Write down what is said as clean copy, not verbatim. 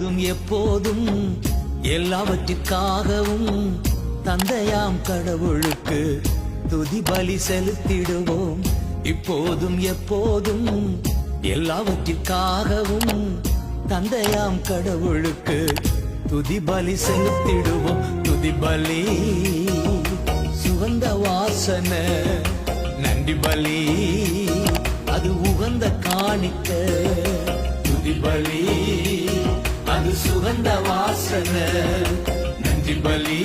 இப்போதும் எப்போதும் எல்லாவற்றிற்காகவும் தந்தையாம் கடவுளுக்கு துதி பலி செலுத்திடுவோம். இப்போதும் எப்போதும் எல்லாவற்றிற்காகவும் தந்தையாம் கடவுளுக்கு துதி பலி செலுத்திடுவோம். துதி பலி சுகந்த வாசனை, நன்றி பலி அது உகந்த காணிக்க. துதி பலி அது சுகந்த வாசனை, நன்றி பலி